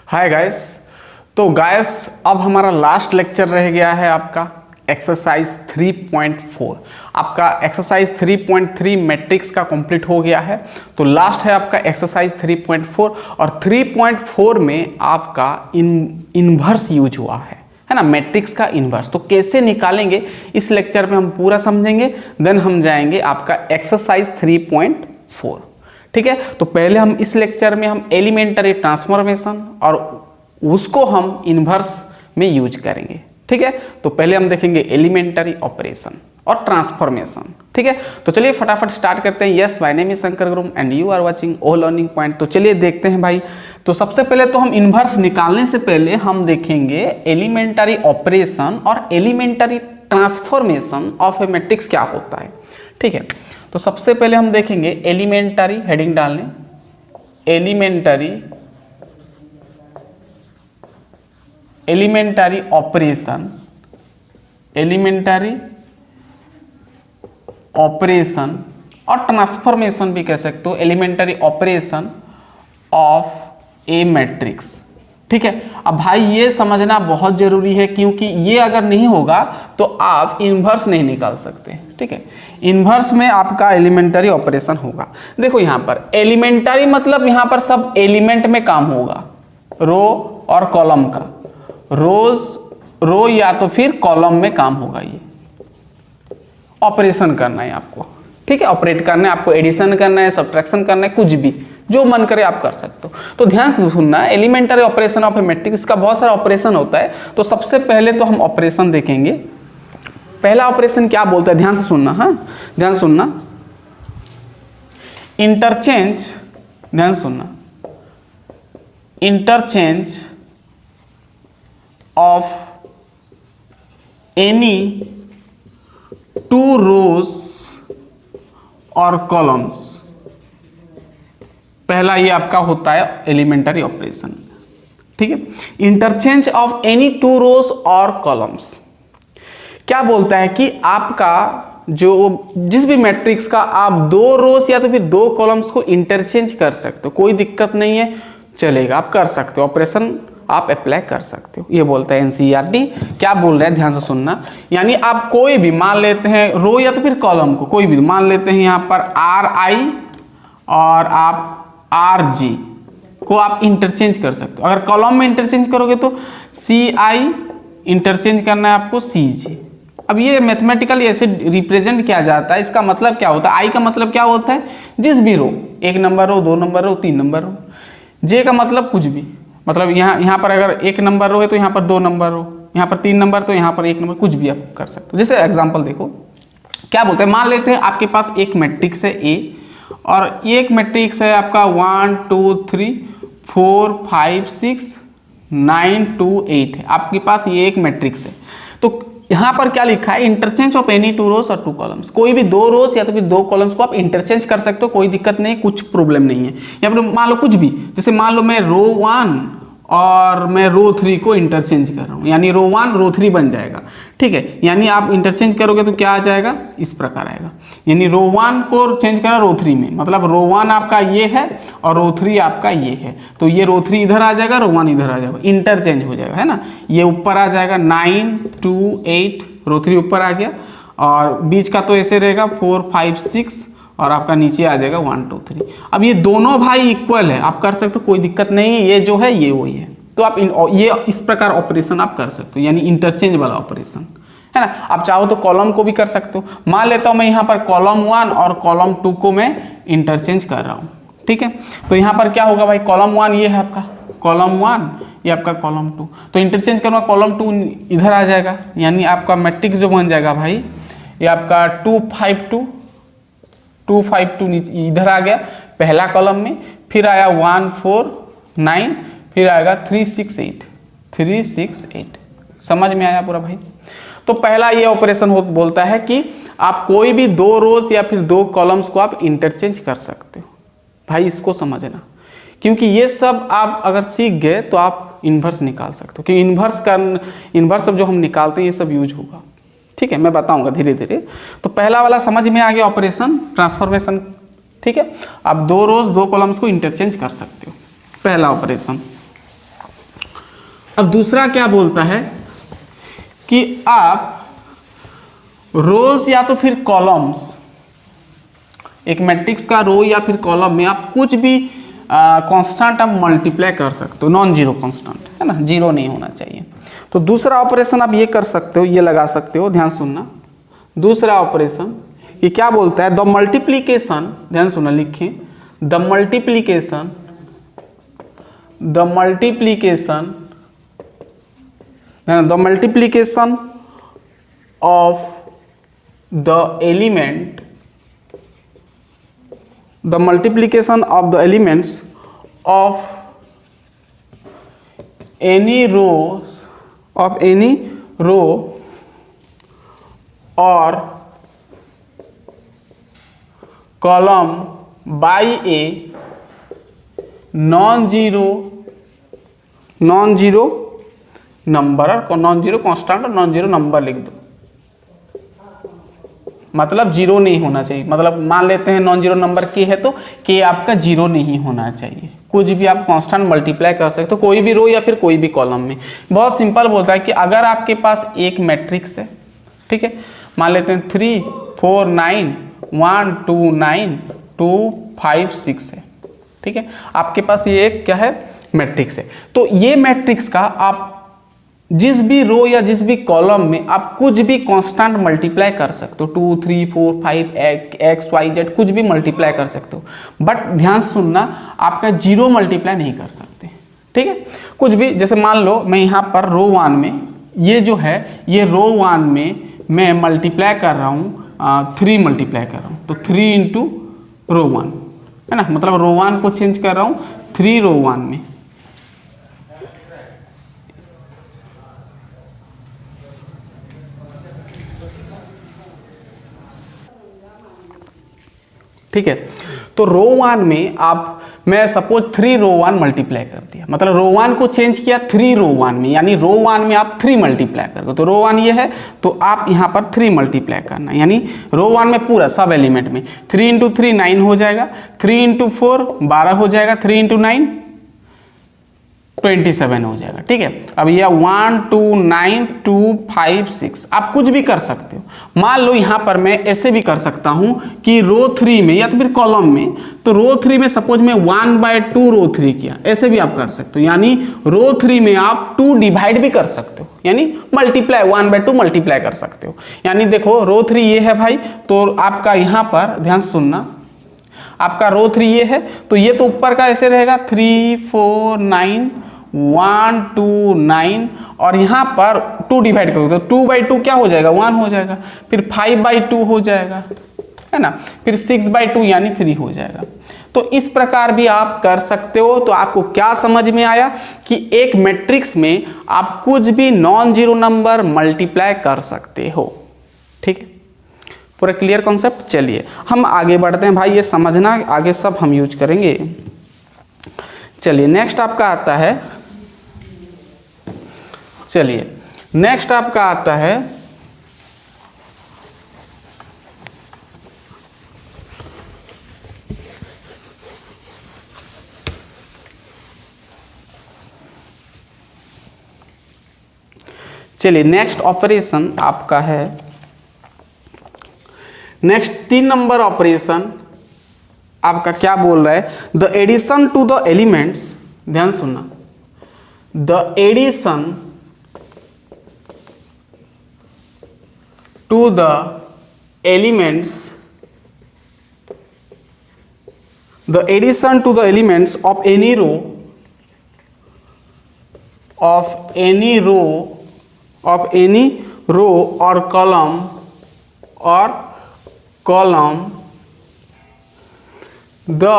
Hi guys. तो guys अब हमारा लास्ट लेक्चर रह गया है आपका एक्सरसाइज 3.4। आपका एक्सरसाइज 3.3 मैट्रिक्स का कंप्लीट हो गया है। तो लास्ट है आपका एक्सरसाइज 3.4 और 3.4 में आपका इन्वर्स यूज हुआ है ना, मैट्रिक्स का इन्वर्स। तो कैसे निकालेंगे इस लेक्चर में हम पूरा समझेंगे, देन हम जाएंगे आपका एक्सरसाइज 3.4। ठीक है, तो पहले हम इस लेक्चर में हम एलिमेंटरी ट्रांसफॉर्मेशन और उसको हम इन्वर्स में यूज करेंगे। ठीक है, तो पहले हम देखेंगे एलिमेंटरी ऑपरेशन और ट्रांसफॉर्मेशन। ठीक है, तो चलिए फटाफट स्टार्ट करते हैं। Yes, my name is Shankar गुरुम and you are watching o learning point. तो चलिए देखते हैं भाई। तो सबसे पहले तो हम इन्वर्स निकालने से पहले हम देखेंगे एलिमेंटरी ऑपरेशन और elementary transformation of a matrix क्या होता है। ठीक है, तो सबसे पहले हम देखेंगे एलिमेंटरी, हेडिंग डाल लें, एलिमेंटरी ऑपरेशन, और ट्रांसफॉर्मेशन भी कह सकते हो, elementary operation of a matrix. ठीक है, अब भाई ये समझना बहुत जरूरी है, क्योंकि ये अगर नहीं होगा तो आप इन्वर्स नहीं निकाल सकते। ठीक है, इन्वर्स में आपका एलिमेंटरी ऑपरेशन होगा। देखो यहाँ पर एलिमेंटरी मतलब यहाँ पर सब एलिमेंट में काम होगा, रो और कॉलम का, रो या तो फिर कॉलम में काम होगा। ये ऑपरेशन करना है आपको। ठीक है, ऑपरेट करना है आपको, एडिशन करना है, सब्ट्रैक्शन करना है, कुछ भी जो मन करे आप कर सकते हो। तो ध्यान से सुनना, elementary operation of a matrix का बहुत सारा ऑपरेशन होता है। तो सबसे पहले तो हम ऑपरेशन देखेंगे। पहला ऑपरेशन क्या बोलता है, ध्यान से सुनना। हाँ, ध्यान सुनना, इंटरचेंज, ध्यान सुनना, interchange of any two rows और कॉलम्स। पहला ये आपका होता है एलिमेंटरी ऑपरेशन। ठीक है, interchange of any two rows और कॉलम्स क्या बोलता है कि आपका जो जिस भी मैट्रिक्स का आप दो रोज या तो फिर दो कॉलम्स को इंटरचेंज कर सकते हो, कोई दिक्कत नहीं है, चलेगा, आप कर सकते हो, ऑपरेशन आप अप्लाई कर सकते हो। ये बोलता है एनसीईआरटी। क्या बोल रहा है, ध्यान से सुनना। यानी आप कोई भी मान लेते हैं रो या तो फिर कॉलम को, कोई भी मान लेते हैं यहाँ पर आर आई और आप आर जी को आप इंटरचेंज कर सकते हो। अगर कॉलम में इंटरचेंज करोगे तो सी आई इंटरचेंज करना है आपको सी जी। अब ये मैथमेटिकली ऐसे रिप्रेजेंट किया जाता है। इसका मतलब क्या होता है, आई का मतलब क्या होता है, जिस भी रो, एक नंबर रो, दो नंबर रो, तीन नंबर रो। जे का मतलब कुछ भी, मतलब यहाँ पर अगर एक नंबर रो है तो यहाँ पर दो नंबर रो, यहाँ पर तीन नंबर तो यहाँ पर एक नंबर, कुछ भी आप कर सकते हो। जैसे एग्जांपल देखो क्या बोलते हैं, मान लेते हैं आपके पास एक मैट्रिक्स है ए और ये एक मैट्रिक्स है आपका 1 2 3 4 5 6 9 2 8 है। आपके पास ये एक मैट्रिक्स है। तो यहाँ पर क्या लिखा है, interchange of any two rows और टू कॉलम्स। कोई भी दो रोज या तो फिर दो कॉलम्स को आप इंटरचेंज कर सकते हो, कोई दिक्कत नहीं, कुछ प्रॉब्लम नहीं है। या फिर मान लो कुछ भी, जैसे मान लो मैं रो 1 और मैं रो 3 को इंटरचेंज कर रहा हूँ, यानी रो 1 रो 3 बन जाएगा। ठीक है, यानी आप इंटरचेंज करोगे तो क्या आ जाएगा, इस प्रकार आएगा। यानी रो 1 को चेंज करा रो 3 में, मतलब रो 1 आपका ये है और रो 3 आपका ये है, तो ये रो 3 इधर आ जाएगा, रो 1 इधर आ जाएगा, इंटरचेंज हो जाएगा, है ना। ये ऊपर आ जाएगा 9 2 8, रो 3 ऊपर आ गया, और बीच का तो ऐसे रहेगा 4 5 6, और आपका नीचे आ जाएगा 1 2 3। अब ये दोनों भाई इक्वल है, आप कर सकते हो, कोई दिक्कत नहीं है, ये जो है ये वही है। तो आप ये इस प्रकार ऑपरेशन आप कर सकते हो, यानी इंटरचेंज वाला ऑपरेशन, है ना। आप चाहो तो कॉलम को भी कर सकते हो। मान लेता हूं मैं यहाँ पर कॉलम 1 और कॉलम 2 को मैं इंटरचेंज कर रहा हूँ। ठीक है, तो यहाँ पर क्या होगा भाई, कॉलम 1 ये है आपका, कॉलम 1 ये आपका कॉलम 2, तो इंटरचेंज करूँगा, कॉलम 2 इधर आ जाएगा, यानी आपका मैट्रिक्स जो बन जाएगा भाई, ये आपका 2 5 2 इधर आ गया पहला कॉलम में, फिर आया 1 4 9, फिर आएगा 3 6 8। समझ में आया पूरा भाई। तो पहला ये ऑपरेशन बोलता है कि आप कोई भी दो रोज या फिर दो कॉलम्स को आप इंटरचेंज कर सकते हो। भाई इसको समझना, क्योंकि ये सब आप अगर सीख गए तो आप इन्वर्स निकाल सकते हो, क्योंकि इन्वर्स सब जो हम निकालते हैं ये सब यूज होगा। ठीक है, मैं बताऊंगा धीरे धीरे। तो पहला वाला समझ में आ गया, ऑपरेशन ट्रांसफॉर्मेशन। ठीक है, आप दो रोज दो कॉलम्स को इंटरचेंज कर सकते हो, पहला ऑपरेशन। अब दूसरा क्या बोलता है कि आप रोज या तो फिर कॉलम्स, एक मैट्रिक्स का रो या फिर कॉलम में आप कुछ भी कांस्टेंट आप मल्टीप्लाई कर सकते हो, नॉन जीरो कांस्टेंट, है ना, जीरो नहीं होना चाहिए। तो दूसरा ऑपरेशन आप ये कर सकते हो, ये लगा सकते हो, ध्यान सुनना। दूसरा ऑपरेशन ये क्या बोलता है, द मल्टीप्लीकेशन, ध्यान सुनना, लिखें, the multiplication of the element, the multiplication of the elements of any row or column by a non-zero number और non-zero constant और non-zero number लिख दो। मतलब जीरो नहीं होना चाहिए, मतलब मान लेते हैं नॉन जीरो नंबर के है तो के आपका जीरो नहीं होना चाहिए। कुछ भी आप कांस्टेंट मल्टीप्लाई कर सकते हो, कोई भी रो या फिर कोई भी कॉलम में। बहुत सिंपल बोलता है कि अगर आपके पास एक मैट्रिक्स है, ठीक है, मान लेते हैं 3 4 9 1 2 9 2 5 6 है, ठीक है, आपके पास ये एक क्या है, मैट्रिक्स है। तो ये मैट्रिक्स का आप जिस भी रो या जिस भी कॉलम में आप कुछ भी कांस्टेंट मल्टीप्लाई कर सकते हो, 2 3 4 5 एक्स वाई जेड कुछ भी मल्टीप्लाई कर सकते हो, बट ध्यान सुनना, आपका जीरो मल्टीप्लाई नहीं कर सकते, ठीक है। कुछ भी, जैसे मान लो मैं यहाँ पर रो 1 में, ये जो है ये रो 1 में मैं मल्टीप्लाई कर रहा हूँ, 3 मल्टीप्लाई कर रहा हूँ, तो 3 इंटू रो 1, है ना, मतलब रो 1 को चेंज कर रहा हूँ 3 रो 1 में, ठीक है। तो रो 1 में आप, मैं सपोज 3 रो 1 मल्टीप्लाई कर दिया, मतलब रो 1 को चेंज किया 3 रो 1 में, यानी रो 1 में आप 3 मल्टीप्लाई कर दो, तो रो 1 ये है तो आप यहाँ पर 3 मल्टीप्लाई करना, यानी रो 1 में पूरा सब एलिमेंट में 3 इंटू 3 9 हो जाएगा, 3 इंटू 4 12 हो जाएगा, 3 इंटू 9 27 हो जाएगा, ठीक है। अब यह 1 2 9 2 5 6 आप कुछ भी कर सकते हो। मान लो यहाँ पर मैं ऐसे भी कर सकता हूँ कि रो 3 में या तो फिर कॉलम में, तो रो 3 में सपोज मैं 1/2 रो 3 किया, ऐसे भी आप कर सकते हो, यानी रो 3 में आप 2 डिवाइड भी कर सकते हो, यानी मल्टीप्लाई 1/2 मल्टीप्लाई कर सकते हो। यानी देखो रो 3 ये है भाई, तो आपका यहाँ पर ध्यान सुनना, आपका रो 3 ये है, तो ये तो ऊपर का ऐसे रहेगा 3 4 9 1 2 9, और यहाँ पर 2 डिवाइड करोगे तो 2/2 क्या हो जाएगा, 1 हो जाएगा, फिर 5/2 हो जाएगा, है ना, फिर 6/2 यानी 3 हो जाएगा। तो इस प्रकार भी आप कर सकते हो। तो आपको क्या समझ में आया कि एक मैट्रिक्स में आप कुछ भी नॉन जीरो नंबर मल्टीप्लाई कर सकते हो, ठीक है, पूरा क्लियर कॉन्सेप्ट। चलिए हम आगे बढ़ते हैं भाई, ये समझना, आगे सब हम यूज करेंगे। चलिए नेक्स्ट आपका आता है, चलिए नेक्स्ट आपका आता है चलिए नेक्स्ट ऑपरेशन आपका है, नेक्स्ट 3 नंबर ऑपरेशन आपका क्या बोल रहा है, the addition to the elements, ध्यान सुनना, the addition to the elements, the addition to the elements of any row, of any row or column the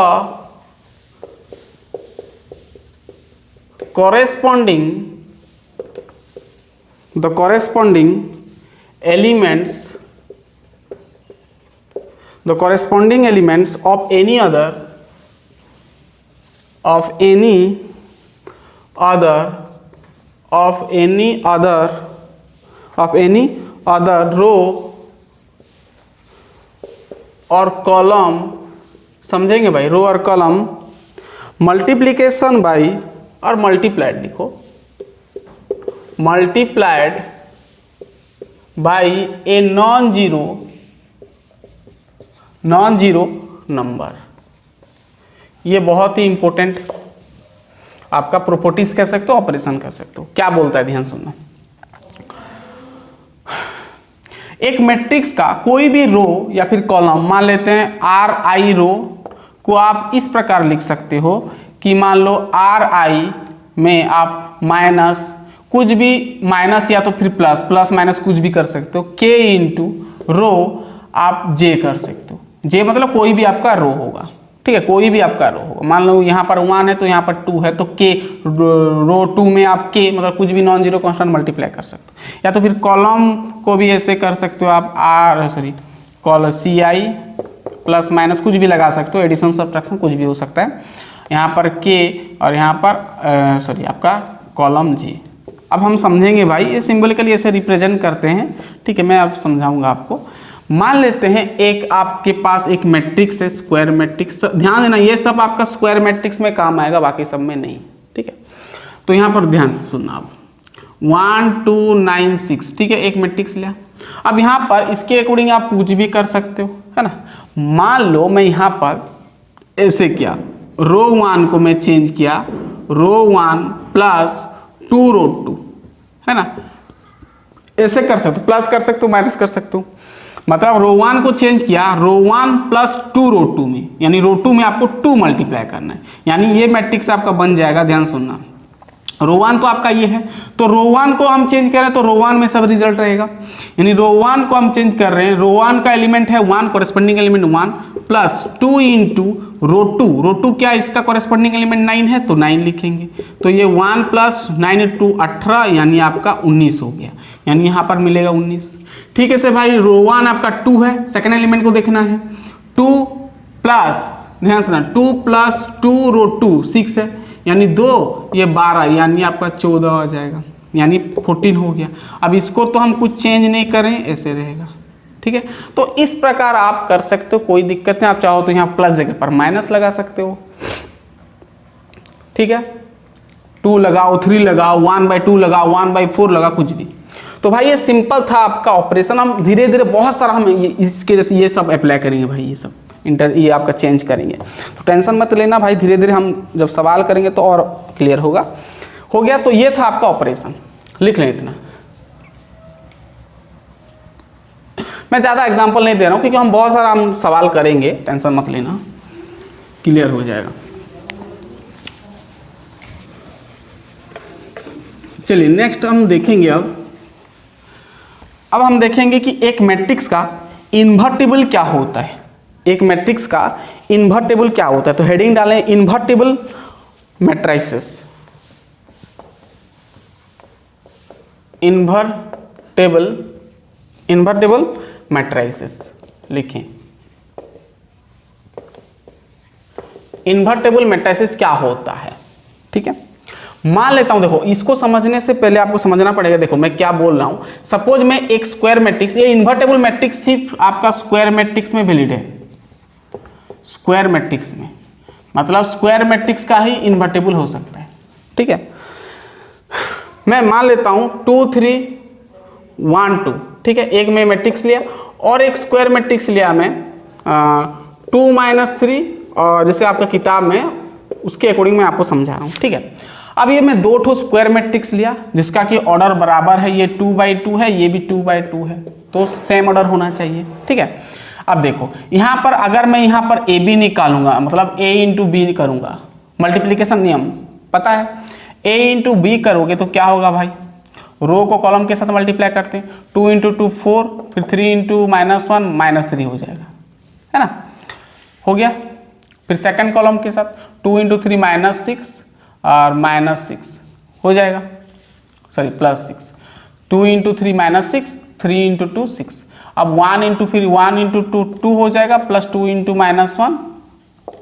corresponding elements of any other row और column, समझेंगे भाई, रो और column multiplication by और multiplied लिखो, multiplied by a non zero number. ये बहुत ही important आपका properties कह सकते हो, ऑपरेशन कह सकते हो। क्या बोलता है, ध्यान सुनना। एक मैट्रिक्स का कोई भी रो या फिर कॉलम, मान लेते हैं आर आई रो को आप इस प्रकार लिख सकते हो कि मान लो आर आई में आप माइनस कुछ भी, माइनस या तो फिर प्लस, प्लस माइनस कुछ भी कर सकते हो, के इंटू रो आप जे कर सकते हो। जे मतलब कोई भी आपका रो होगा, ठीक है, कोई भी आपका रो होगा। मान लो यहाँ पर 1 है तो यहाँ पर 2 है, तो के रो 2 में आप के मतलब कुछ भी नॉन जीरो कांस्टेंट मल्टीप्लाई कर सकते हो। या तो फिर कॉलम को भी ऐसे कर सकते हो आप, कॉलम सी आई प्लस माइनस कुछ भी लगा सकते हो, एडिशन सब्ट्रैक्शन कुछ भी हो सकता है। यहाँ पर के और यहाँ पर आपका कॉलम जी। अब हम समझेंगे भाई, ये सिंबलिकली ऐसे रिप्रेजेंट करते हैं, ठीक है, मैं अब समझाऊंगा आपको। मान लेते हैं एक आपके पास एक मैट्रिक्स है, स्क्वायर मैट्रिक्स। ध्यान देना, ये सब आपका स्क्वायर मैट्रिक्स में काम आएगा, बाकी सब में नहीं, ठीक है। तो यहाँ पर ध्यान से सुनना आप, 1 2 9 6, ठीक है, एक मैट्रिक्स लिया। अब यहाँ पर इसके अकॉर्डिंग आप कुछ भी कर सकते हो, है ना। मान लो मैं यहाँ पर ऐसे किया, रो 1 को मैं चेंज किया रो 1 प्लस 2 रो 2, है ना। ऐसे कर सकते हो, प्लस कर सकते हो, माइनस कर सकते हो। मतलब रो 1 को चेंज किया रो 1 प्लस 2 रो 2 में, यानी रो 2 में आपको 2 मल्टीप्लाई करना है, यानी ये मैट्रिक्स आपका बन जाएगा। ध्यान सुनना, रो 1 तो आपका ये है, तो रो 1 को हम चेंज करें तो रो 1 में सब रिजल्ट रहेगा, यानी रो 1 को हम चेंज कर रहे हैं, रो 1 का एलिमेंट है 1, corresponding element 1 plus 2 into rho 2 क्या इसका कॉरेस्पॉन्डिंग एलिमेंट 9 है, तो 9 लिखेंगे। तो ये 1 प्लस 9 इंटू 18 यानी आपका 19 हो गया, यानी यहाँ पर मिलेगा 19। ठीक है से भाई, रो 1 आपका 2 है, सेकेंड एलिमेंट को देखना है, 2 प्लस, ध्यान से ना, 2 प्लस 2 रो 2 6 है, यानी 2 ये 12, यानी आपका 14 आ जाएगा, यानी 14 हो गया। अब इसको तो हम कुछ चेंज नहीं करें, ऐसे रहेगा, ठीक है। तो इस प्रकार आप कर सकते हो, कोई दिक्कत नहीं। आप चाहो तो यहाँ प्लस जगह पर माइनस लगा सकते हो, ठीक है, 2 लगाओ, 3 लगाओ, 1/2 लगाओ, 1/4 लगाओ, कुछ भी। तो भाई ये सिंपल था आपका ऑपरेशन। हम धीरे धीरे बहुत सारा हम इसके जैसे ये सब अप्लाई करेंगे भाई, ये सब ये आपका चेंज करेंगे, तो टेंशन मत लेना भाई, धीरे धीरे हम जब सवाल करेंगे तो और क्लियर होगा। हो गया, तो ये था आपका ऑपरेशन, लिख लें इतना। मैं ज़्यादा एग्जांपल नहीं दे रहा हूँ क्योंकि हम बहुत सारा हम सवाल करेंगे, टेंशन मत लेना, क्लियर हो जाएगा। चलिए नेक्स्ट हम देखेंगे, अब हम देखेंगे कि एक मैट्रिक्स का इन्वर्टिबल क्या होता है। एक मैट्रिक्स का इन्वर्टिबल क्या होता है, तो हेडिंग डालें इन्वर्टिबल मैट्रिसेस। इन्वर्टिबल मैट्रिसेस लिखें। इन्वर्टिबल मैट्रिसेस क्या होता है, ठीक है। मान लेता हूं, देखो इसको समझने से पहले आपको समझना पड़ेगा, देखो मैं क्या बोल रहा हूं। सपोज मैं एक स्क्वायर मैट्रिक्स, ये इन्वर्टिबल मैट्रिक्स सिर्फ आपका स्क्वायर मैट्रिक्स में वैलिड है, स्क्वायर मैट्रिक्स में, मतलब स्क्वायर मैट्रिक्स का ही इन्वर्टिबल हो सकता है, ठीक है। मैं मान लेता हूं 2 3 1 2, ठीक है, एक मैं मैट्रिक्स लिया और एक स्क्वायर मैट्रिक्स लिया मैं 2 - 3, और जैसे आपका किताब में उसके अकॉर्डिंग मैं आपको समझा रहा हूँ, ठीक है। अब ये मैं 2 ठो स्क्वायर मैट्रिक्स लिया जिसका कि ऑर्डर बराबर है, ये 2/2 है, ये भी 2/2 है, तो सेम ऑर्डर होना चाहिए, ठीक है। अब देखो यहाँ पर अगर मैं यहाँ पर ए बी निकालूंगा, मतलब a इंटू बी करूँगा, मल्टीप्लिकेशन नियम पता है, a इंटू बी करोगे तो क्या होगा भाई, रो को कॉलम के साथ मल्टीप्लाई करते हैं, 2 इंटू 2 4, फिर 3 इंटू -1 -3 हो जाएगा, है ना, हो गया। फिर सेकंड कॉलम के साथ 2 इंटू 3 -6 और -6 हो जाएगा, सॉरी +6, 2 इंटू 3 -6, 3 इंटू 2 6, अब 1 इंटू फिर 1 इंटू 2 2 हो जाएगा, प्लस 2 इंटू -1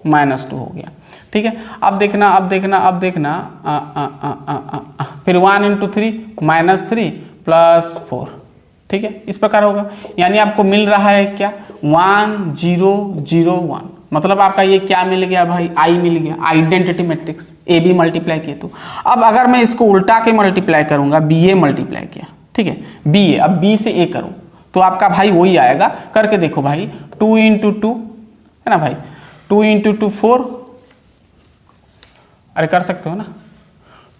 -2 हो गया, ठीक है। अब देखना फिर 1 इंटू 3 -3 प्लस 4, ठीक है, इस प्रकार होगा। यानी आपको मिल रहा है क्या 1 0 0 1, मतलब आपका ये क्या मिल गया भाई, आई मिल गया, identity matrix. A B multiply किया तो अब अगर मैं इसको उल्टा के मल्टीप्लाई करूंगा, बी ए मल्टीप्लाई किया, ठीक है, बी ए, अब बी से ए करूं तो आपका भाई वही आएगा। करके देखो भाई, 2 इंटू 2 है ना भाई, 2 इंटू 2 4, अरे कर सकते हो ना,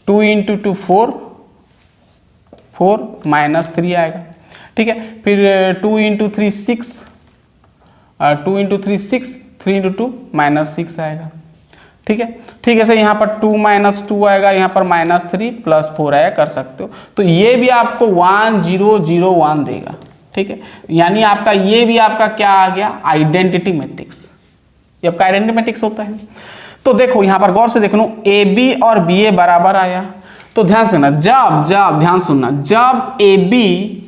2 इंटू 2 4, 4 -3 आएगा, ठीक है। फिर 2 इंटू 3 6, 2 इंटू 3 6, 3 इंटू 2 -6 आएगा, ठीक है। ठीक है सर, यहाँ पर 2 - 2 आएगा, यहाँ पर -3 + 4 आएगा, कर सकते हो। तो ये भी आपको 1 0 0 1 देगा, ठीक है। यानी आपका ये भी आपका क्या आ गया, आइडेंटिटी मैट्रिक्स। ये आपका आइडेंटिटी मैट्रिक्स होता है। तो देखो यहाँ पर गौर से देख लो, ए बी और बी ए बराबर आया, तो ध्यान से ना, ध्यान सुनना, जब ए बी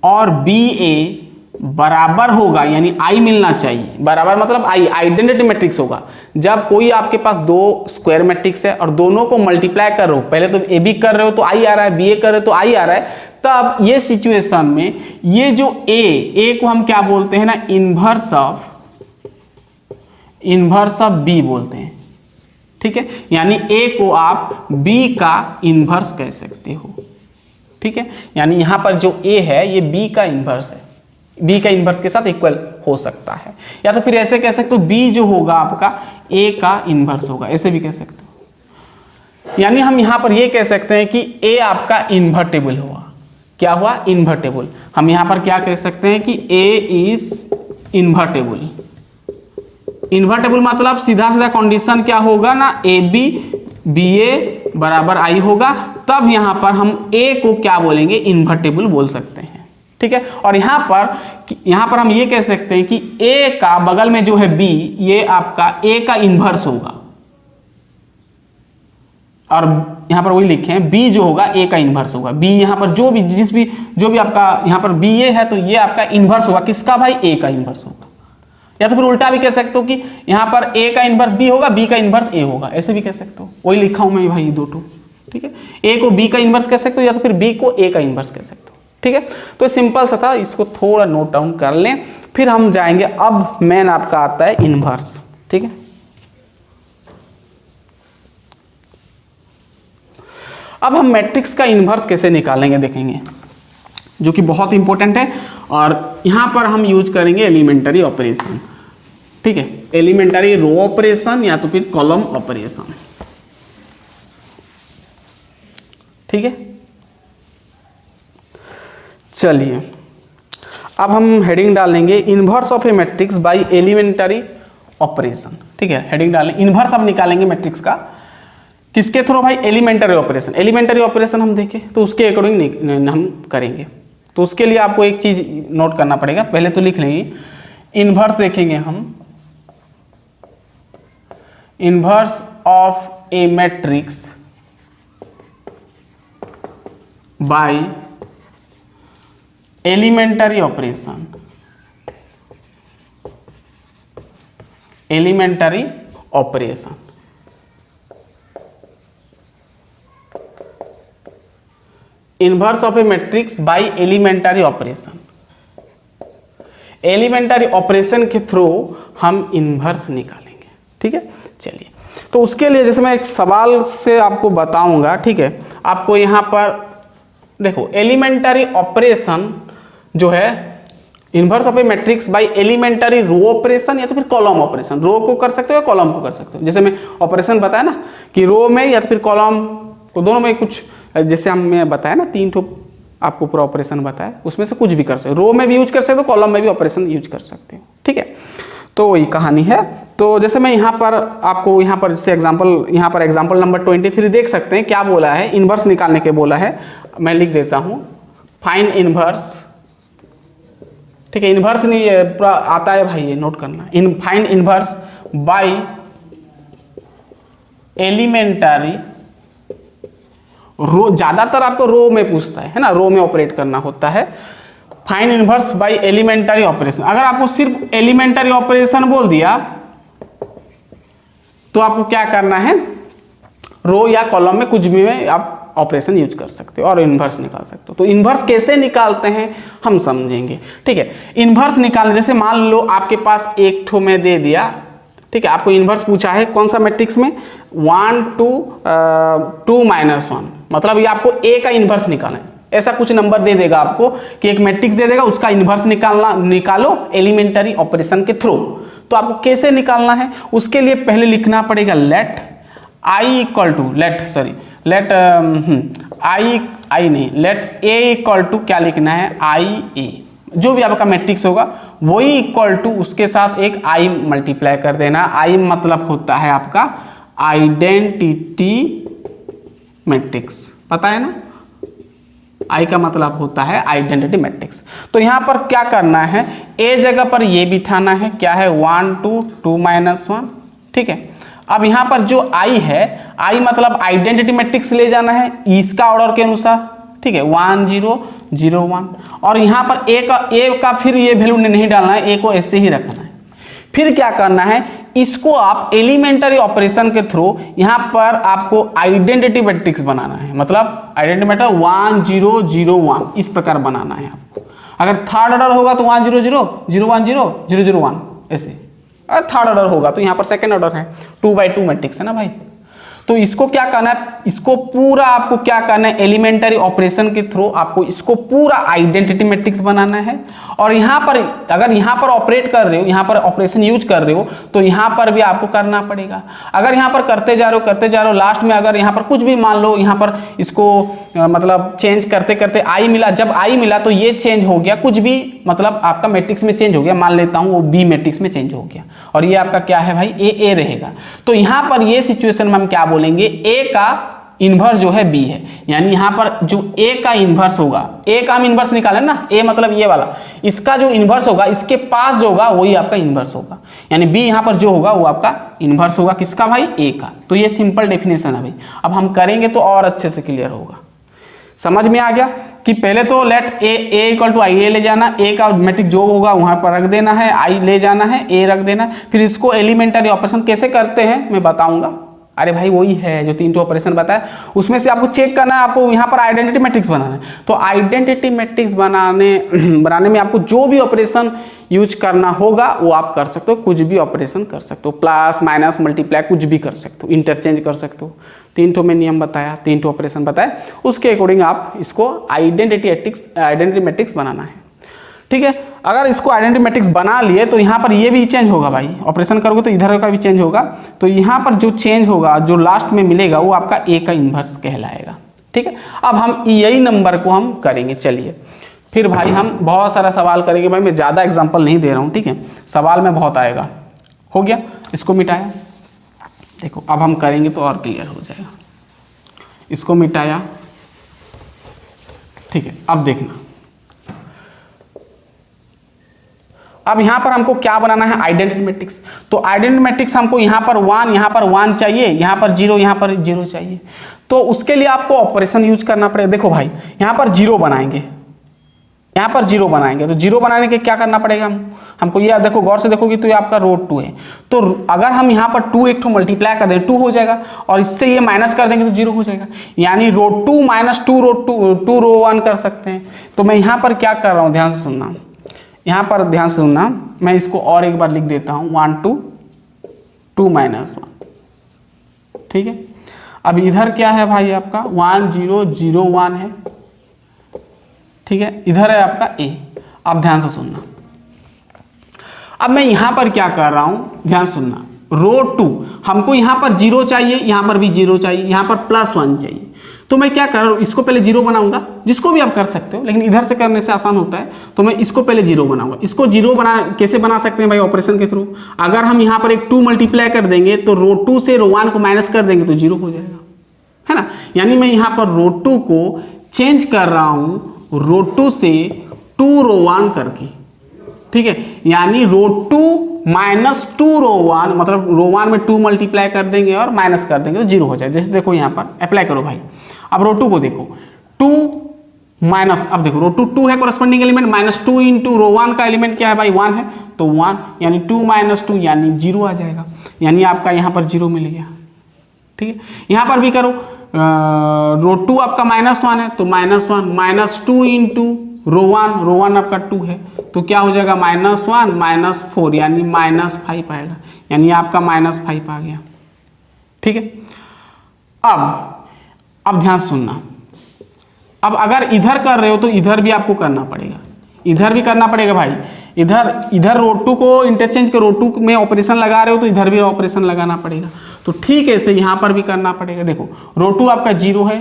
और बी ए बराबर होगा, यानी आई मिलना चाहिए, बराबर मतलब आई, आइडेंटिटी मैट्रिक्स होगा। जब कोई आपके पास दो स्क्वायर मैट्रिक्स है और दोनों को मल्टीप्लाई कर रहे हो, पहले तो ए बी कर रहे हो तो आई आ रहा है, बी ए कर रहे हो तो आई आ रहा है, तब ये सिचुएशन में ये जो ए को हम क्या बोलते हैं ना, इन्वर्स ऑफ बी बोलते हैं, ठीक है। यानी ए को आप बी का इन्वर्स कह सकते हो, ठीक है। यानी यहां पर जो ए है ये बी का इन्वर्स है, बी का इन्वर्स के साथ इक्वल हो सकता है। या तो फिर ऐसे कह सकते हो, बी जो होगा आपका ए का इन्वर्स होगा, ऐसे भी कह सकते हो। यानी हम यहां पर ये कह सकते हैं कि ए आपका इन्वर्टेबल हुआ। क्या हुआ, इन्वर्टेबल। हम यहां पर क्या कह सकते हैं कि ए इज इन्वर्टेबल। इन्वर्टेबल मतलब सीधा सीधा कंडीशन क्या होगा ना, ए बी बी ए बराबर आई होगा, तब यहां पर हम ए को क्या बोलेंगे, इन्वर्टेबल बोल सकते हैं, ठीक है। और यहां पर हम ये कह सकते हैं कि ए का बगल में जो है बी, ये आपका ए का इन्वर्स होगा, और यहां पर वही लिखे हैं, बी जो होगा ए का इन्वर्स होगा। बी यहां पर जो भी आपका यहां पर बी ए है, तो ये आपका इन्वर्स होगा किसका भाई, ए का इन्वर्स होगा। या तो फिर उल्टा भी कह सकते हो कि यहां पर ए का इन्वर्स बी होगा, बी का इन्वर्स ए होगा, ऐसे भी कह सकते हो। वही लिखा हूं मैं भाई, दो, ठीक है। ए को बी का इन्वर्स कह सकते हो, या तो फिर बी को ए का इन्वर्स कह सकते हो, ठीक है। तो सिंपल सा था, इसको थोड़ा नोट डाउन कर लें, फिर हम जाएंगे। अब मेन आपका आता है इन्वर्स, ठीक है। अब हम मैट्रिक्स का इन्वर्स कैसे निकालेंगे देखेंगे, जो कि बहुत इंपॉर्टेंट है, और यहां पर हम यूज करेंगे एलिमेंटरी ऑपरेशन, ठीक है। एलिमेंटरी रो ऑपरेशन या तो फिर कॉलम ऑपरेशन, ठीक है। चलिए अब हम हेडिंग डालेंगे, inverse of a matrix by elementary operation, ठीक है। हेडिंग डालें, इन्वर्स अब निकालेंगे मैट्रिक्स का किसके थ्रू भाई, एलिमेंटरी ऑपरेशन। एलिमेंटरी ऑपरेशन हम देखें तो उसके अकॉर्डिंग हम करेंगे। तो उसके लिए आपको एक चीज नोट करना पड़ेगा, पहले तो लिख लेंगे, इन्वर्स देखेंगे हम, inverse of a matrix by elementary operation, elementary operation. Inverse of a matrix by elementary operation, elementary operation के थ्रू हम इन्वर्स निकालेंगे, ठीक है। चलिए, तो उसके लिए जैसे मैं एक सवाल से आपको बताऊंगा, ठीक है। आपको यहां पर देखो, एलिमेंटरी ऑपरेशन जो है, inverse of a matrix by elementary row operation या तो फिर कॉलम ऑपरेशन। रो को कर सकते हो या कॉलम को कर सकते हो। जैसे मैं ऑपरेशन बताया ना कि रो में या तो फिर कॉलम को, दोनों में कुछ, जैसे मैं बताया ना 3 ठो आपको पूरा ऑपरेशन बताया, उसमें से कुछ भी कर सकते हो। रो में भी यूज कर सकते हो, कॉलम में भी ऑपरेशन यूज कर सकते हो, ठीक है। तो वही कहानी है। तो जैसे मैं यहाँ पर आपको यहाँ पर से एग्जाम्पल नंबर 23 देख सकते हैं, क्या बोला है, इन्वर्स निकालने के बोला है। मैं लिख देता हूँ, फाइंड इन्वर्स, ठीक है। इन्वर्स नहीं पूरा आता है भाई, ये नोट करना, फाइंड इन्वर्स बाय एलिमेंटरी रो। ज्यादातर आपको रो में पूछता है ना, रो में ऑपरेट करना होता है। Find inverse by elementary operation. अगर आपको सिर्फ एलिमेंटरी ऑपरेशन बोल दिया तो आपको क्या करना है, रो या कॉलम में कुछ भी में आप ऑपरेशन यूज कर सकते हो और इन्वर्स निकाल सकते हो। तो इन्वर्स कैसे निकालते हैं हम समझेंगे, ठीक है। इन्वर्स निकालने, जैसे मान लो आपके पास एक ठो में दे दिया ठीक है, आपको इन्वर्स पूछा है कौन सा मैट्रिक्स में, 1 2 2 -1, मतलब ये आपको ए का इन्वर्स निकालना है। ऐसा कुछ नंबर दे देगा आपको कि एक मैट्रिक्स दे देगा, उसका इन्वर्स निकालो एलिमेंटरी ऑपरेशन के थ्रू। तो आपको कैसे निकालना है, उसके लिए पहले लिखना पड़ेगा let I equal to let A equal to क्या लिखना है, आई ए, जो भी आपका मैट्रिक्स होगा वही इक्वल टू उसके साथ एक आई मल्टीप्लाई कर देना। आई मतलब होता है आपका आइडेंटिटी मैट्रिक्स, पता है ना, आई का मतलब होता है आइडेंटिटी मैट्रिक्स। तो यहां पर क्या करना है, ए जगह पर ये बिठाना है, क्या है 1 2 2 -1, ठीक है। अब यहां पर जो आई है, आई मतलब आइडेंटिटी मैट्रिक्स ले जाना है इसका ऑर्डर के अनुसार, ठीक है, 1 0 0 1, और यहां पर ए का फिर ये वैल्यू नहीं डालना है, ए को ऐसे ही रखना है। फिर क्या करना है, इसको आप एलिमेंटरी ऑपरेशन के थ्रू यहां पर आपको आइडेंटिटी मैट्रिक्स बनाना है, मतलब आइडेंटिटी मैट्रिक्स 1 0 0 1 इस प्रकार बनाना है आपको। अगर थर्ड ऑर्डर होगा तो 1 0 0 0 1 0 0 0 1 ऐसे, और थर्ड ऑर्डर होगा तो यहाँ पर सेकंड ऑर्डर है, 2/2 मैट्रिक्स है ना भाई। तो इसको क्या करना है, इसको पूरा आपको क्या करना है, एलिमेंटरी ऑपरेशन के थ्रू आपको इसको पूरा आइडेंटिटी मैट्रिक्स बनाना है। और यहाँ पर अगर यहाँ पर ऑपरेट कर रहे हो, यहाँ पर ऑपरेशन यूज कर रहे हो, तो यहाँ पर भी आपको करना पड़ेगा। अगर यहाँ पर करते जा रहे हो लास्ट में अगर यहाँ पर कुछ भी मान लो, यहाँ पर इसको मतलब चेंज करते करते आई मिला, जब आई मिला तो ये चेंज हो गया, कुछ भी मतलब आपका मैट्रिक्स में चेंज हो गया, मान लेता हूँ वो बी मैट्रिक्स में चेंज हो गया, और ये आपका क्या है भाई, ए रहेगा। तो यहाँ पर ये सिचुएशन में हम क्या बोलेंगे, ए का इन्वर्स जो है बी है, यानी यहां पर जो ए का इन्वर्स होगा, ए का हम इन्वर्स निकालें ना, ए मतलब ये वाला, इसका जो इन्वर्स होगा इसके पास जो होगा वही आपका इन्वर्स होगा, यानी बी यहां पर जो होगा वो आपका इन्वर्स होगा किसका भाई, ए का। तो ये सिंपल डेफिनेशन है भाई, अब हम करेंगे तो और अच्छे से क्लियर होगा। समझ में आ गया कि पहले तो लेट ए इक्वल टू आई ए ले जाना, ए का मैट्रिक्स जो होगा वहां पर रख देना है, आई ले जाना है, ए रख देना, फिर इसको एलिमेंटरी ऑपरेशन कैसे करते हैं मैं बताऊंगा। अरे भाई वही है जो 3 ऑपरेशन बताया, उसमें से आपको चेक करना है, आपको यहाँ पर आइडेंटिटी मैट्रिक्स बनाना है। तो आइडेंटिटी मैट्रिक्स बनाने में आपको जो भी ऑपरेशन यूज करना होगा वो आप कर सकते हो, कुछ भी ऑपरेशन कर सकते हो, प्लस माइनस मल्टीप्लाई कुछ भी कर सकते हो, इंटरचेंज कर सकते हो। 3 में नियम बताया, 3 ऑपरेशन बताया, उसके अकॉर्डिंग आप इसको आइडेंटिटी मैट्रिक्स बनाना है, ठीक है। अगर इसको आइडेंटिटी मैट्रिक्स बना लिए तो यहाँ पर ये भी चेंज होगा भाई, ऑपरेशन करोगे तो इधर का भी चेंज होगा, तो यहाँ पर जो चेंज होगा जो लास्ट में मिलेगा वो आपका ए का इन्वर्स कहलाएगा, ठीक है। अब हम यही नंबर को हम करेंगे, चलिए फिर भाई हम बहुत सारा सवाल करेंगे भाई, मैं ज़्यादा एग्जाम्पल नहीं दे रहा हूँ, ठीक है, सवाल में बहुत आएगा। हो गया, इसको मिटाया, देखो अब हम करेंगे तो और क्लियर हो जाएगा। इसको मिटाया, ठीक है। अब देखना, अब यहां पर हमको क्या बनाना है, आइडेंटिटी मैट्रिक्स। तो आइडेंटिटी मैट्रिक्स हमको यहां पर 1 चाहिए, यहां पर 0 चाहिए। तो उसके लिए आपको ऑपरेशन यूज करना पड़ेगा। देखो भाई यहां पर 0 बनाएंगे, यहां पर 0 बनाएंगे, तो 0 बनाने के क्या करना पड़ेगा हमको, ये देखो गौर से देखोगे तो ये आपका रो 2 है, तो अगर हम यहाँ पर 2 एक मल्टीप्लाई कर दें 2 हो जाएगा, और इससे ये माइनस कर देंगे तो 0 हो जाएगा, यानी रो 2 माइनस 2 रो 1 कर सकते हैं। तो मैं यहाँ पर क्या कर रहा हूँ, ध्यान से सुनना, यहाँ पर ध्यान से सुनना, मैं इसको और एक बार लिख देता हूँ 1 2 2 -1, ठीक है। अब इधर क्या है भाई आपका 1 0 0 1 है, ठीक है, इधर है आपका ए। अब ध्यान से सुनना, अब मैं यहां पर क्या कर रहा हूं, ध्यान सुनना, रो 2 हमको यहां पर 0 चाहिए, यहां पर भी 0 चाहिए, यहां पर +1 चाहिए। तो मैं क्या कर रहा हूं, इसको पहले 0 बनाऊंगा, जिसको भी आप कर सकते हो, लेकिन इधर से करने से आसान होता है, तो मैं इसको पहले 0 बनाऊंगा। इसको 0 कैसे बना सकते हैं भाई, ऑपरेशन के थ्रू। अगर हम यहां पर एक 2 मल्टीप्लाई कर देंगे तो रो 2 से रो 1 को माइनस कर देंगे तो 0 हो जाएगा, है ना। यानी मैं यहां पर रो 2 को चेंज कर रहा हूं रो 2 से 2 रो 1 करके, ठीक है, यानी रो 2 माइनस 2 रो 1, मतलब रो 1 में 2 मल्टीप्लाई कर देंगे और माइनस कर देंगे तो 0 हो जाए। जैसे देखो यहाँ पर अप्लाई करो भाई, अब रो 2 को देखो, 2 माइनस, अब देखो रो 2 है कोरस्पॉन्डिंग एलिमेंट, -2 इंटू रो 1 का एलिमेंट क्या है भाई 1 है, तो 1 यानी 2 - 2 यानी 0 आ जाएगा, यानी आपका यहाँ पर 0 मिल गया, ठीक है। यहाँ पर भी करो, रो 2 आपका -1 है, तो -1 -2 इंटू रो 1 आपका 2 है, तो क्या हो जाएगा -1 -4 यानी -5 आएगा, यानी आपका -5 आ गया। ठीक है, अब ध्यान सुनना, अब अगर इधर कर रहे हो तो इधर भी आपको करना पड़ेगा, इधर भी करना पड़ेगा भाई। इधर रो2 को इंटरचेंज के रो2 में ऑपरेशन लगा रहे हो तो इधर भी ऑपरेशन लगाना पड़ेगा। तो ठीक है, इसे यहाँ पर भी करना पड़ेगा। देखो रो2 आपका 0 है,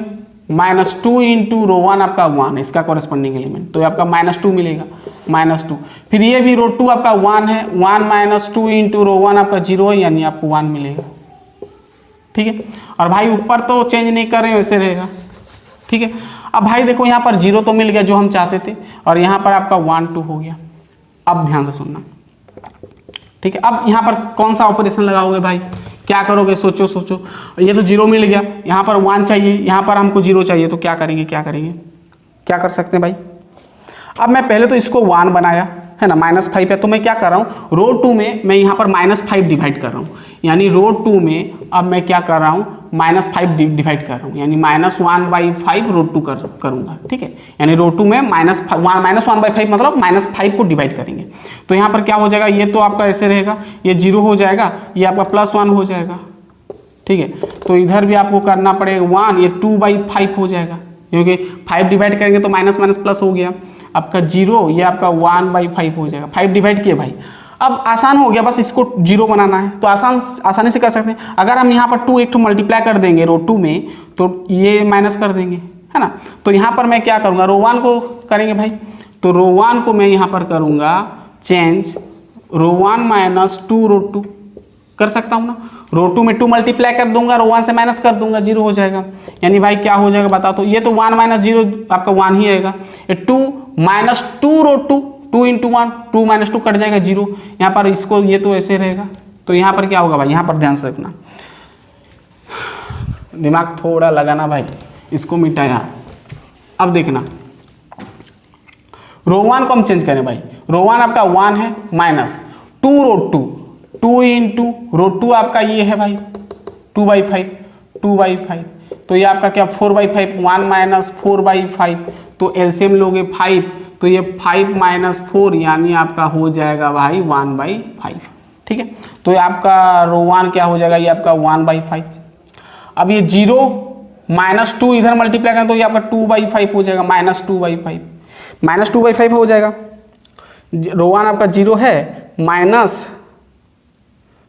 -2 इंटू रो1 आपका 1, इसका कॉरेस्पॉन्डिंग एलिमेंट, तो आपका -2 मिलेगा, -2। फिर ये भी रो2 आपका 1 है, 1 -2 इंटू रो1 आपका 0 है, यानी आपको 1 मिलेगा। ठीक है, और भाई ऊपर तो चेंज नहीं कर रहे हैं, वैसे रहेगा। ठीक है, अब भाई देखो यहाँ पर 0 तो मिल गया जो हम चाहते थे, और यहाँ पर आपका 1 2 हो गया। अब ध्यान से सुनना, ठीक है, अब यहाँ पर कौन सा ऑपरेशन लगाओगे भाई, क्या करोगे, सोचो सोचो। ये तो 0 मिल गया, यहाँ पर 1 चाहिए, यहाँ पर हमको 0 चाहिए, तो क्या करेंगे, क्या कर सकते हैं भाई। अब मैं पहले तो इसको 1 बनाया है ना, -5 है, तो मैं क्या कर रहा हूँ, रो2 में मैं यहाँ पर -5 डिवाइड कर रहा हूँ, यानी रो2 में अब मैं क्या कर रहा हूँ, -5 डिवाइड कर रहा हूँ, यानी -1/5 रो2 करूँगा। ठीक है, यानी रो2 में -1/5 मतलब -5 को डिवाइड करेंगे, तो यहाँ पर क्या हो जाएगा, ये तो आपका ऐसे रहेगा, ये 0 हो जाएगा, ये आपका +1 हो जाएगा। ठीक है, तो इधर भी आपको करना पड़ेगा 1, ये 2/5 हो जाएगा, क्योंकि 5 डिवाइड करेंगे तो माइनस प्लस हो गया, आपका 0, ये आपका 1/5 हो जाएगा। 5 डिवाइड किए भाई, अब आसान हो गया, बस इसको 0 बनाना है, तो आसानी से कर सकते हैं। अगर हम यहाँ पर 2 एक मल्टीप्लाई कर देंगे रो2 में, तो ये माइनस कर देंगे, है ना। तो यहाँ पर मैं क्या करूँगा, रो1 को करेंगे भाई, तो रो1 को मैं यहाँ पर करूँगा चेंज रो1 -2 रो2, कर सकता हूँ ना। रो2 में 2 मल्टीप्लाई कर दूंगा, रो1 से माइनस कर दूंगा, 0 हो जाएगा। यानी भाई क्या हो जाएगा बता, तो ये तो 1 - 0 आपका 1 ही आएगा, ये 2 -2 रो2, 2 × 1, 2 - 2 कट जाएगा 0। यहाँ पर इसको ये तो ऐसे रहेगा, तो यहाँ पर क्या होगा भाई, यहाँ पर ध्यान से रखना, दिमाग थोड़ा लगाना भाई, इसको मिटाया। अब देखना, रो1 को हम चेंज करें भाई, रो1 आपका 1 है, -2 रो2, 2 × रो2 आपका ये है भाई 2/5, तो ये आपका क्या 4/5, 1 - 4/5, तो एलसीएम लोगे 5, तो ये 5 - 4 यानी आपका हो जाएगा भाई 1/5। ठीक है, तो ये आपका रो1 क्या हो जाएगा, ये आपका 1/5। अब ये 0 -2 इधर मल्टीप्लाई करें तो ये आपका 2/5 हो जाएगा, -2/5, -2/5 हो जाएगा। रो1 आपका 0 है,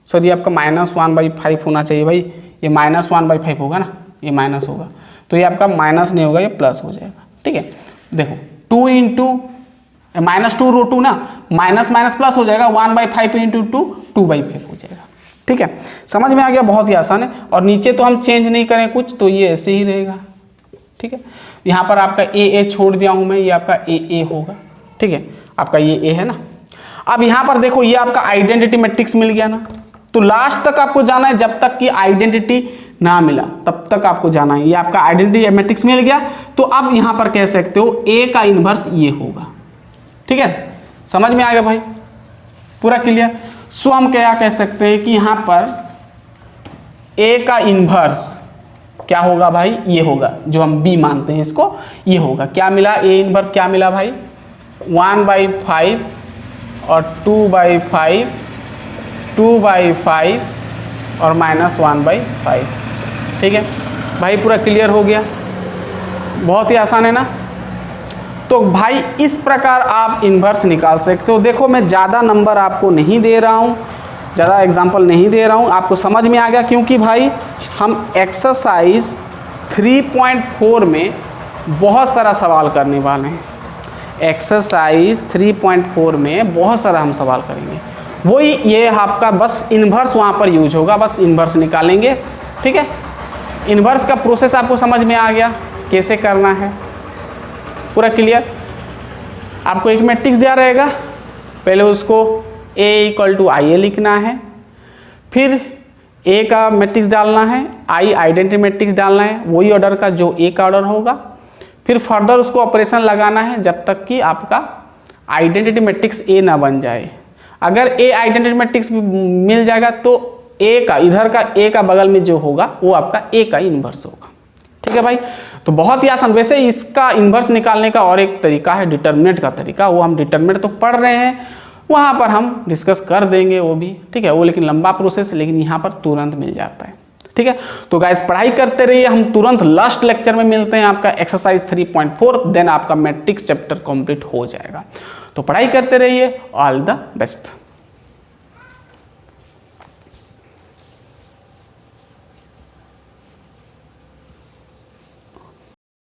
सॉरी आपका -1/5 होना चाहिए भाई, ये -1/5 होगा ना, ये माइनस होगा, तो ये आपका माइनस नहीं होगा, ये प्लस हो जाएगा। ठीक है, देखो 2 × -2 रो2 ना, माइनस प्लस हो जाएगा, 1/5 × 2 2/5 हो जाएगा। ठीक है, समझ में आ गया, बहुत ही आसान है। और नीचे तो हम चेंज नहीं करें कुछ, तो ये ऐसे ही रहेगा। ठीक है, यहाँ पर आपका ए छोड़ दिया हूँ मैं, ये आपका ए होगा। ठीक है, आपका ये ए है ना। अब यहाँ पर देखो, ये आपका आइडेंटिटी मैट्रिक्स मिल गया ना, तो लास्ट तक आपको जाना है, जब तक कि आइडेंटिटी ना मिला तब तक आपको जाना है। ये आपका आइडेंटिटी मैट्रिक्स मिल गया, तो अब यहाँ पर कह सकते हो ए का इन्वर्स ये होगा। ठीक है, समझ में आ गया भाई, पूरा क्लियर। सो हम क्या कह सकते हैं कि यहाँ पर ए का इन्वर्स क्या होगा भाई, ये होगा, जो हम बी मानते हैं इसको, ये होगा। क्या मिला, ए इन्वर्स क्या मिला भाई, 1/5 और 2/5, 2/5 और -1/5। ठीक है भाई, पूरा क्लियर हो गया, बहुत ही आसान है ना। तो भाई इस प्रकार आप इन्वर्स निकाल सकते हो। देखो मैं ज़्यादा नंबर आपको नहीं दे रहा हूँ, ज़्यादा एग्जाम्पल नहीं दे रहा हूँ, आपको समझ में आ गया, क्योंकि भाई हम एक्सरसाइज 3.4 में बहुत सारा सवाल करने वाले हैं। एक्सरसाइज 3.4 में बहुत सारा हम सवाल करेंगे, वही ये आपका बस इन्वर्स वहाँ पर यूज होगा, बस इन्वर्स निकालेंगे। ठीक है, इन्वर्स का प्रोसेस आपको समझ में आ गया, कैसे करना है, पूरा क्लियर। आपको एक मैट्रिक्स दिया रहेगा, पहले उसको A = IA लिखना है, फिर A का मैट्रिक्स डालना है, I आइडेंटिटी मैट्रिक्स डालना है, वही ऑर्डर का जो A का ऑर्डर होगा, फिर फर्दर उसको ऑपरेशन लगाना है जब तक कि आपका आइडेंटिटी मैट्रिक्स A ना बन जाए। अगर A आइडेंटिटी मैट्रिक्स मिल जाएगा तो A का इधर का A का बगल में जो होगा वो आपका A का इन्वर्स होगा। ठीक है भाई, तो बहुत ही आसान। वैसे इसका इन्वर्स निकालने का और एक तरीका है, डिटर्मिनेंट का तरीका, वो हम डिटर्मिनेंट तो पढ़ रहे हैं, वहाँ पर हम डिस्कस कर देंगे वो भी, ठीक है। वो लेकिन लंबा प्रोसेस है, लेकिन यहाँ पर तुरंत मिल जाता है, ठीक है। तो गाइस पढ़ाई करते रहिए, हम तुरंत लास्ट लेक्चर में मिलते हैं। आपका एक्सरसाइज 3.4 देन आपका मैट्रिक्स चैप्टर कंप्लीट हो जाएगा। तो पढ़ाई करते रहिए, ऑल द बेस्ट।